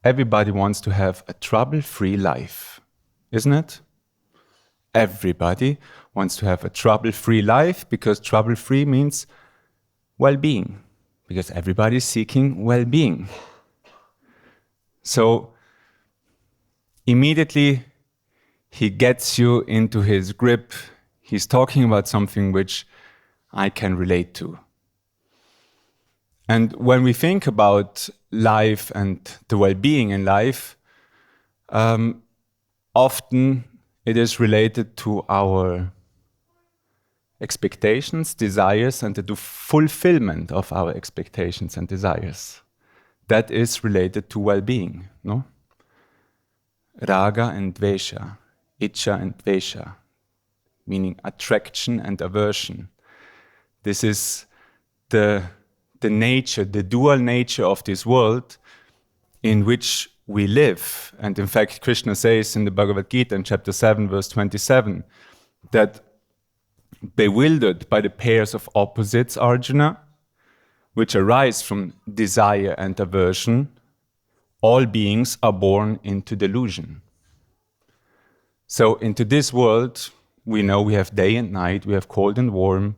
everybody wants to have a trouble-free life, isn't it? Everybody wants to have a trouble-free life because trouble-free means well-being, because everybody is seeking well-being. So immediately he gets you into his grip. He's talking about something which I can relate to. And when we think about life and the well-being in life, often it is related to our expectations, desires, and the fulfillment of our expectations and desires. That is related to well-being, no? Raga and Dvesha, Ichcha and Dvesha, meaning attraction and aversion. This is the nature, the dual nature of this world in which we live. And in fact, Krishna says in the Bhagavad Gita in chapter 7, verse 27, that bewildered by the pairs of opposites, Arjuna, which arise from desire and aversion, all beings are born into delusion. So into this world, we know we have day and night, we have cold and warm,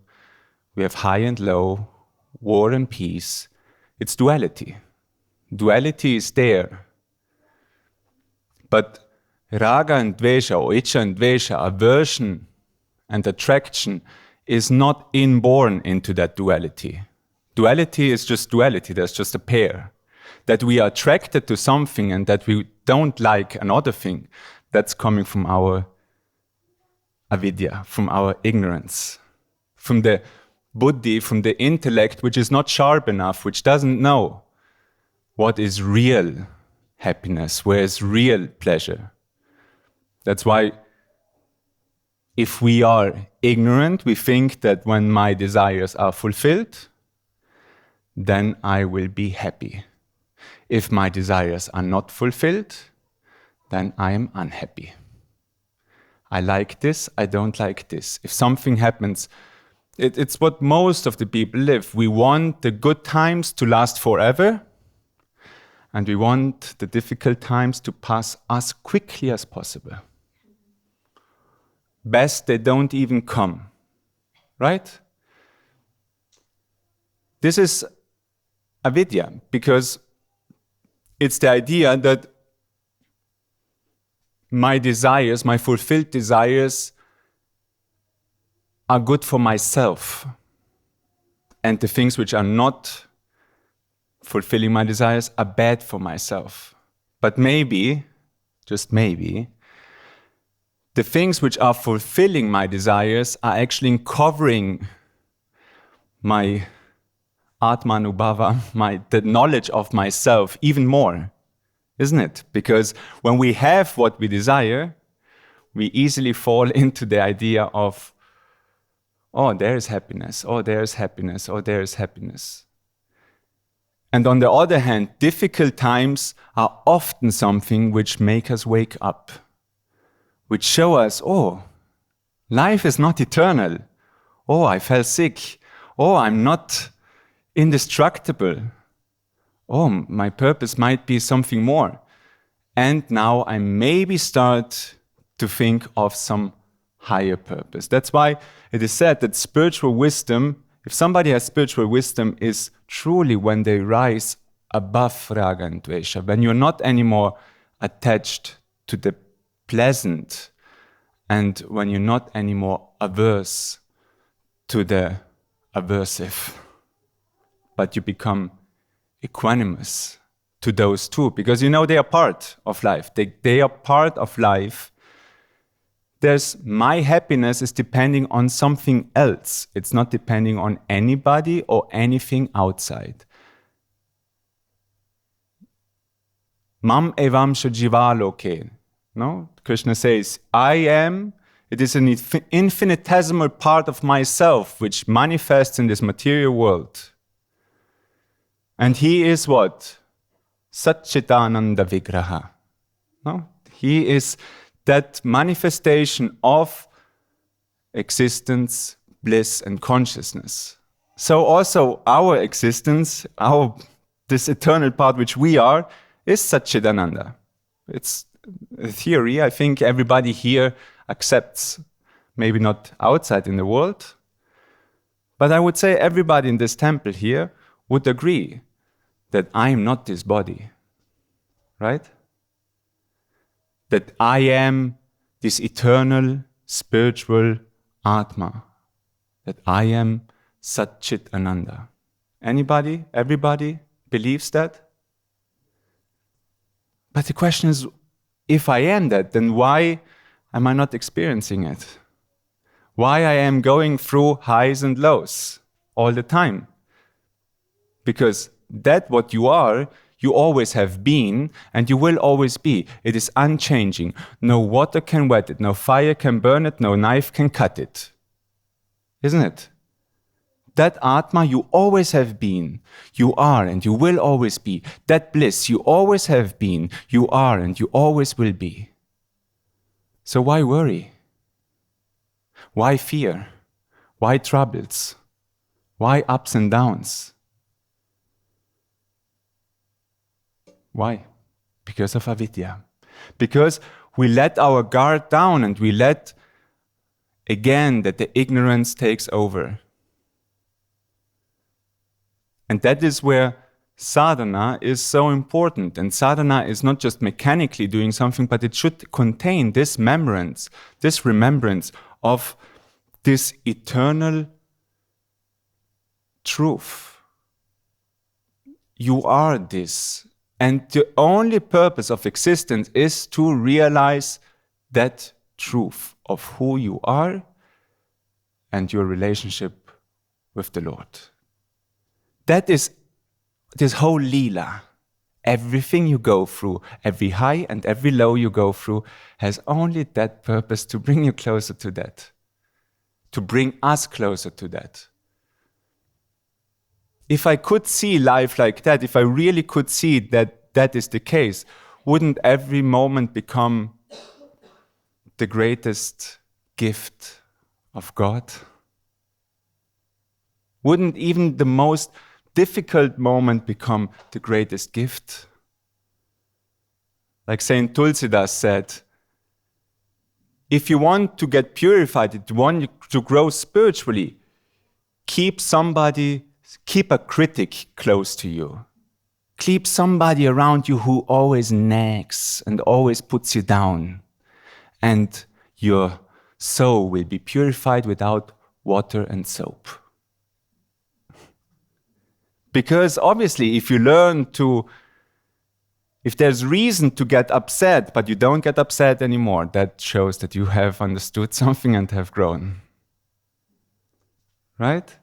we have high and low, war and peace. It's duality. Duality is there. But raga and dvesha, or ichcha and dvesha, aversion and attraction, is not inborn into that duality. Duality is just duality, there's just a pair. That we are attracted to something and that we don't like another thing, that's coming from our avidya, from our ignorance, from the buddhi, from the intellect, which is not sharp enough, which doesn't know what is real happiness, where is real pleasure. That's why if we are ignorant, we think that when my desires are fulfilled, then I will be happy. If my desires are not fulfilled, then I am unhappy. I like this, I don't like this. If something happens, it's what most of the people live. We want the good times to last forever, and we want the difficult times to pass as quickly as possible. Best they don't even come, right? This is avidya, because it's the idea that my desires, my fulfilled desires, are good for myself. And the things which are not fulfilling my desires are bad for myself. But maybe, just maybe, the things which are fulfilling my desires are actually covering my Atmanubhava, the knowledge of myself even more, isn't it? Because when we have what we desire, we easily fall into the idea of, oh, there is happiness, oh, there is happiness, oh, there is happiness. And on the other hand, difficult times are often something which make us wake up, which show us, oh, life is not eternal. Oh, I fell sick. Oh, I'm not indestructible. Oh, my purpose might be something more. And now I maybe start to think of some higher purpose. That's why it is said that spiritual wisdom, if somebody has spiritual wisdom, is truly when they rise above raga and dvesha, when you're not anymore attached to the pleasant, and when you're not anymore averse to the aversive, but you become equanimous to those two, because you know they are part of life. They are part of life. My happiness is depending on something else. It's not depending on anybody or anything outside. Mam evamsha jivaloke. No? Krishna says, it is an infinitesimal part of myself which manifests in this material world. And he is what? Satchitananda Vigraha. No? He is that manifestation of existence, bliss, and consciousness. So also our existence, this eternal part which we are, is Satchidananda. It's a theory I think everybody here accepts, maybe not outside in the world, but I would say everybody in this temple here would agree that I am not this body, right? That I am this eternal, spiritual Atma, that I am Satchit Ananda. Anybody, everybody believes that? But the question is, if I am that, then why am I not experiencing it? Why I am going through highs and lows all the time? Because that what you are, you always have been, and you will always be. It is unchanging. No water can wet it, no fire can burn it, no knife can cut it. Isn't it? That Atma you always have been, you are and you will always be. That bliss you always have been, you are and you always will be. So why worry? Why fear? Why troubles? Why ups and downs? Why? Because of avidya. Because we let our guard down and we let, again, that the ignorance takes over. And that is where sadhana is so important. And sadhana is not just mechanically doing something, but it should contain this remembrance of this eternal truth. You are this. And the only purpose of existence is to realize that truth of who you are and your relationship with the Lord. That is this whole Leela. Everything you go through, every high and every low you go through, has only that purpose to bring you closer to that. To bring us closer to that. If I could see life like that, if I really could see that that is the case, wouldn't every moment become the greatest gift of God? Wouldn't even the most difficult moment become the greatest gift? Like Saint Tulsidas said, if you want to get purified, if you want to grow spiritually, keep a critic close to you. Keep somebody around you who always nags and always puts you down. And your soul will be purified without water and soap. Because obviously, if there's reason to get upset, but you don't get upset anymore, that shows that you have understood something and have grown. Right?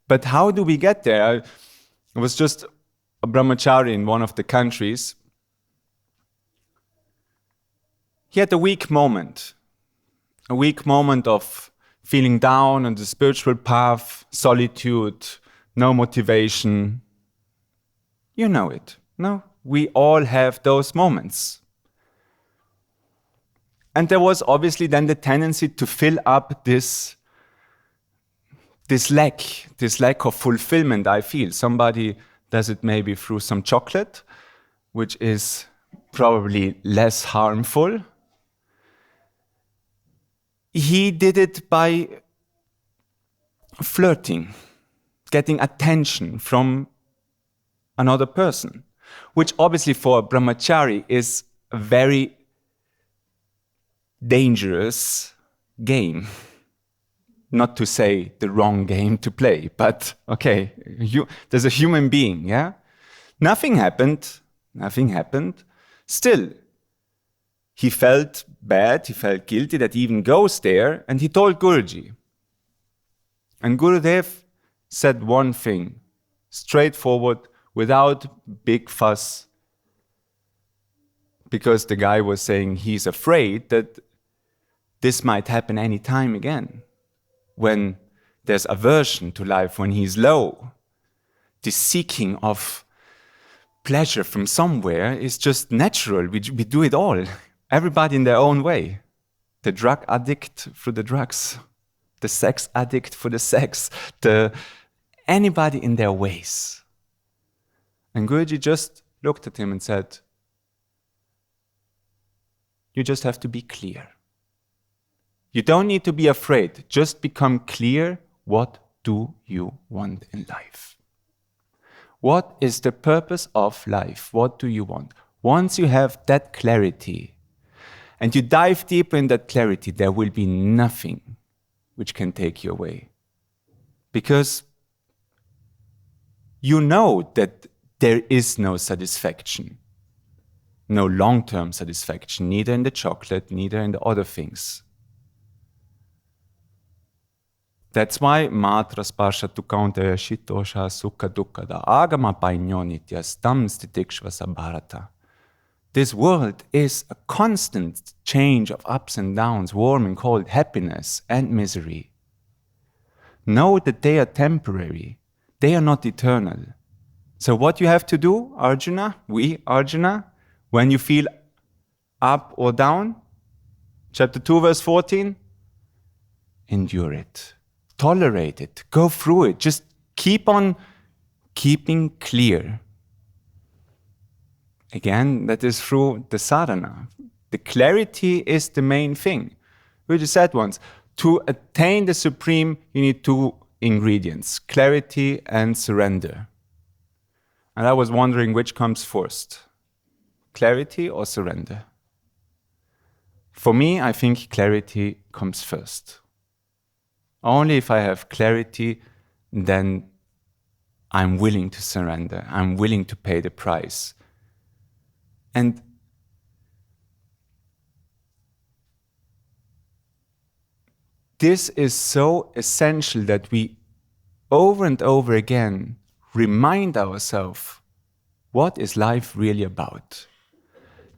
But how do we get there? I was just a brahmachari in one of the countries. He had a weak moment of feeling down on the spiritual path, solitude, no motivation. You know it, no? We all have those moments. And there was obviously then the tendency to fill up this lack of fulfillment I feel. Somebody does it maybe through some chocolate, which is probably less harmful. He did it by flirting, getting attention from another person, which obviously for a brahmachari is a very dangerous game. Not to say the wrong game to play, but okay, there's a human being, yeah? Nothing happened. Still, he felt bad, he felt guilty that he even goes there, and he told Guruji. And Gurudev said one thing, straightforward, without big fuss, because the guy was saying he's afraid that this might happen any time again. When there's aversion to life, when he's low, the seeking of pleasure from somewhere is just natural. We do it all. Everybody in their own way. The drug addict through the drugs, the sex addict for the sex, anybody in their ways. And Guruji just looked at him and said, you just have to be clear. You don't need to be afraid. Just become clear. What do you want in life? What is the purpose of life? What do you want? Once you have that clarity and you dive deeper in that clarity, there will be nothing which can take you away. Because you know that there is no satisfaction, no long-term satisfaction, neither in the chocolate, neither in the other things. That's why Matra sparsha tukaunte shitosha sukha dukkha da agama painonitya stam stitikshvasa bharata. This world is a constant change of ups and downs, warm and cold, happiness and misery. Know that they are temporary. They are not eternal. So what you have to do, Arjuna, when you feel up or down, chapter 2, verse 14, endure it. Tolerate it. Go through it. Just keep on keeping clear. Again, that is through the sadhana. The clarity is the main thing. We just said once, to attain the supreme, you need two ingredients, clarity and surrender. And I was wondering which comes first, clarity or surrender? For me, I think clarity comes first. Only if I have clarity, then I'm willing to surrender. I'm willing to pay the price. And this is so essential that we over and over again remind ourselves, what is life really about?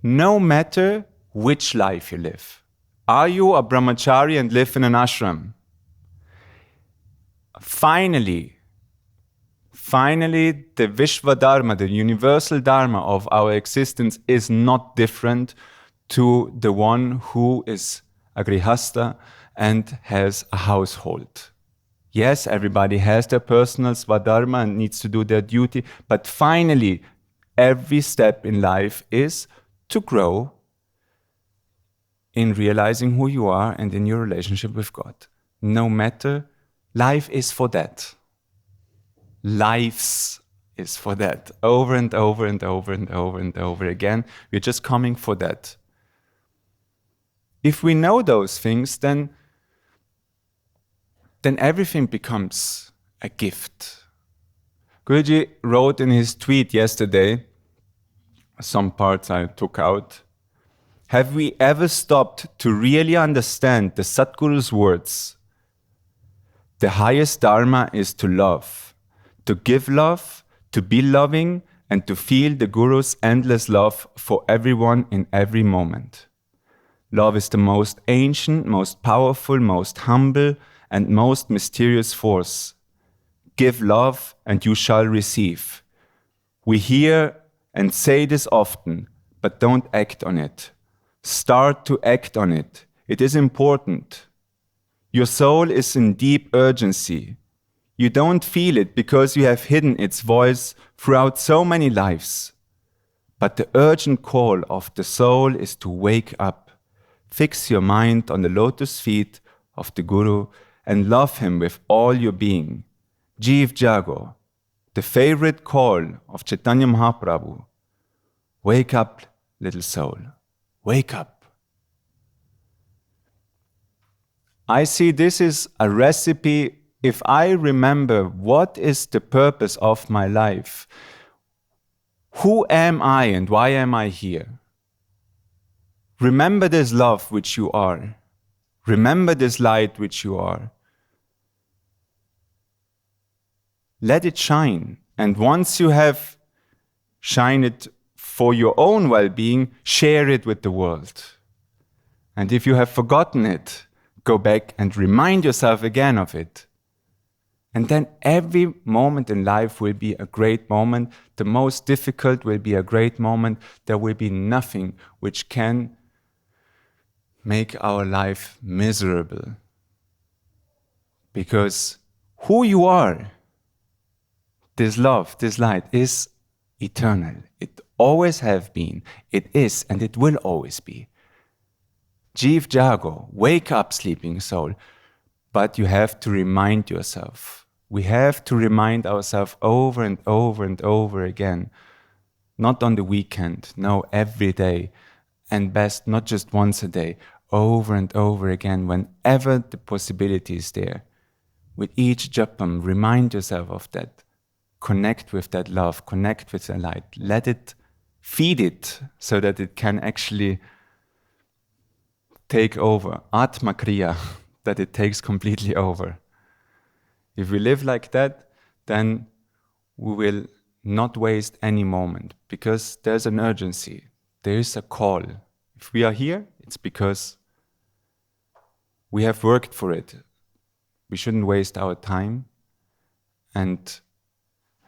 No matter which life you live. Are you a brahmachari and live in an ashram? Finally, the Vishwa Dharma, the universal Dharma of our existence is not different to the one who is a grihasta and has a household. Yes, everybody has their personal Swadharma and needs to do their duty, but finally, every step in life is to grow in realizing who you are and in your relationship with God. No matter, life is for that. Lives is for that. Over and over and over and over and over again. We're just coming for that. If we know those things, then everything becomes a gift. Guruji wrote in his tweet yesterday, some parts I took out, have we ever stopped to really understand the Satguru's words? The highest dharma is to love, to give love, to be loving, and to feel the Guru's endless love for everyone in every moment. Love is the most ancient, most powerful, most humble, and most mysterious force. Give love, and you shall receive. We hear and say this often, but don't act on it. Start to act on it. It is important. Your soul is in deep urgency. You don't feel it because you have hidden its voice throughout so many lives. But the urgent call of the soul is to wake up. Fix your mind on the lotus feet of the Guru and love him with all your being. Jeev Jago, the favorite call of Chaitanya Mahaprabhu. Wake up, little soul. Wake up. I see this is a recipe. If I remember what is the purpose of my life, who am I and why am I here? Remember this love which you are. Remember this light which you are. Let it shine. And once you have shined it for your own well-being, share it with the world. And if you have forgotten it, go back and remind yourself again of it. And then every moment in life will be a great moment. The most difficult will be a great moment. There will be nothing which can make our life miserable. Because who you are, this love, this light, is eternal. It always have been, it is, and it will always be. Jeev Jago, wake up, sleeping soul. But you have to remind yourself. We have to remind ourselves over and over and over again. Not on the weekend, no, every day. And best, not just once a day, over and over again, whenever the possibility is there. With each japam, remind yourself of that. Connect with that love, connect with the light. Let it, feed it, so that it can actually take over. Atma Kriya, that it takes completely over. If we live like that, then we will not waste any moment, because there's an urgency, there is a call. If we are here, it's because we have worked for it. We shouldn't waste our time and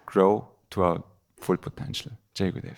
grow to our full potential. Jai Gurudev.